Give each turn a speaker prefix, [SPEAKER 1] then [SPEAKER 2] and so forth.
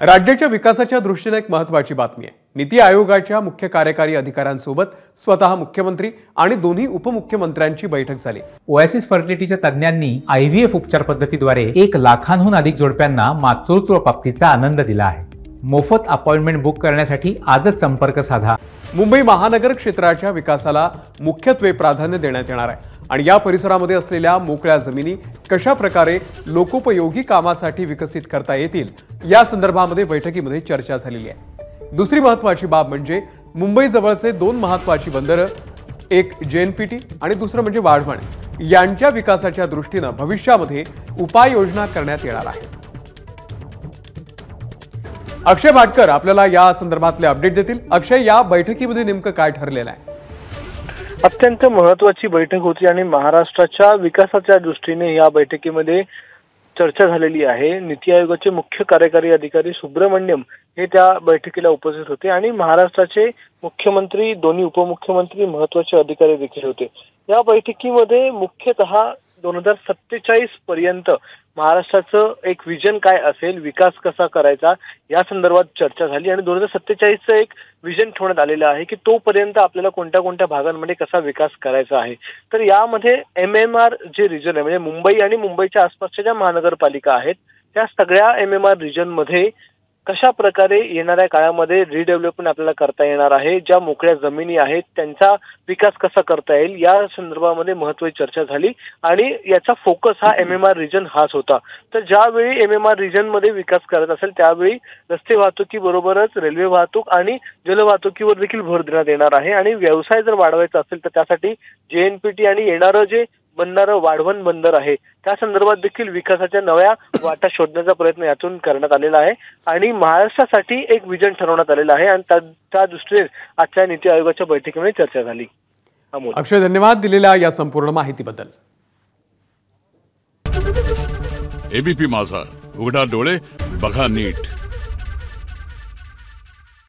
[SPEAKER 1] राज्याच्या विकासाच्या दृष्टीने एक महत्त्वाची बातमी आहे। नीति आयोगाच्या मुख्य कार्यकारी अधिकाऱ्यांसोबत स्वतः मुख्यमंत्री आणि दोन्ही उपमुख्यमंत्र्यांची बैठक झाली।
[SPEAKER 2] ओएसिस फर्टिलिटीच्या तज्ञांनी आयव्हीएफ उपचार पद्धतीद्वारे 1 लाखांहून अधिक जोडप्यांना मातृत्व प्राप्तीचा आनंद दिला आहे। मोफत अपॉइंटमेंट बुक करण्यासाठी आजच संपर्क साधा।
[SPEAKER 1] मुंबई महानगर क्षेत्राच्या विकासाला मुख्यत्वे प्राधान्य देण्यात येणार आहे आणि या परिसरामध्ये असलेल्या मोकळ्या जमिनी कशा प्रकारे लोकोपयोगी कामासाठी विकसित करता येतील या संदर्भामध्ये बैठकीमध्ये चर्चा झालेली आहे। दुसरी महत्त्वाची बाब म्हणजे मुंबई जवळचे 2 महत्त्वाची बंदरं, एक जेएनपीटी आणि दुसरं म्हणजे वाढवण, यांच्या विकासाच्या दृष्टीने भविष्यामध्ये उपाययोजना करण्यात येणार आहे। अक्षय भाटकर आपल्याला या संदर्भातले अपडेट देतील। अक्षय, या बैठकीमध्ये नेमकं काय ठरलेलं आहे?
[SPEAKER 3] अत्यंत महत्त्वाची बैठक होती आणि महाराष्ट्राच्या विकासाच्या दृष्टीने या बैठकीमध्ये चर्चा झालेली आहे। नीति आयोगाचे मुख्य कार्यकारी अधिकारी सुब्रमण्यम हे त्या बैठकीला उपस्थित होते आणि महाराष्ट्राचे मुख्यमंत्री, दोन्ही उपमुख्यमंत्री, महत्त्वाचे अधिकारी देखील होते। या बैठकीमध्ये मुख्यतः 2047 पर्यंत महाराष्ट्राचं एक विजन काय असेल, विकास कसा करायचा या संदर्भात चर्चा झाली आणि 2047चं एक विजन ठेवण्यात आलेलं आहे की तोपर्यंत आपल्याला कोणत्या कोणत्या भागांमध्ये कसा विकास करायचा आहे। तर यामध्ये MMR जे रिजन आहे, म्हणजे मुंबई आणि मुंबईच्या आसपासच्या ज्या महानगरपालिका आहेत त्या सगळ्या MMR रिजन मध्ये कशा प्रकारे येणाऱ्या काळामध्ये रिडेव्हलपमेंट आपल्याला करता येणार आहे, ज्या मोकळ्या जमिनी आहेत त्यांचा विकास कसा करता येईल या संदर्भामध्ये महत्त्वाची चर्चा झाली आणि याचा फोकस हा MMR रिजन हाच होता। तर ज्यावेळी MMR रिजन मध्ये विकास करत असेल त्यावेळी रस्ते वाहतुकीबरोबरच रेल्वे वाहतूक आणि जलवाहतुकीवर देखील भर देण्यात येणार आहे आणि व्यवसाय जर वाढवायचा असेल तर त्यासाठी JNPT आणि येणारं जे बनणारं वाढवण बंदर आहे त्या संदर्भात देखील विकासाच्या नव्या वाटा शोधण्याचा प्रयत्न यातून करण्यात आलेला आहे आणि महाराष्ट्रासाठी एक विजन ठरवण्यात आलेलं आहे आणि त्या दृष्टीने आजच्या नीति आयोगाच्या बैठकीमध्ये चर्चा झाली।
[SPEAKER 1] अक्षय, धन्यवाद दिलेल्या या संपूर्ण माहितीबद्दल।
[SPEAKER 4] एबीपी माझा, उघडा डोळे बघा नीट।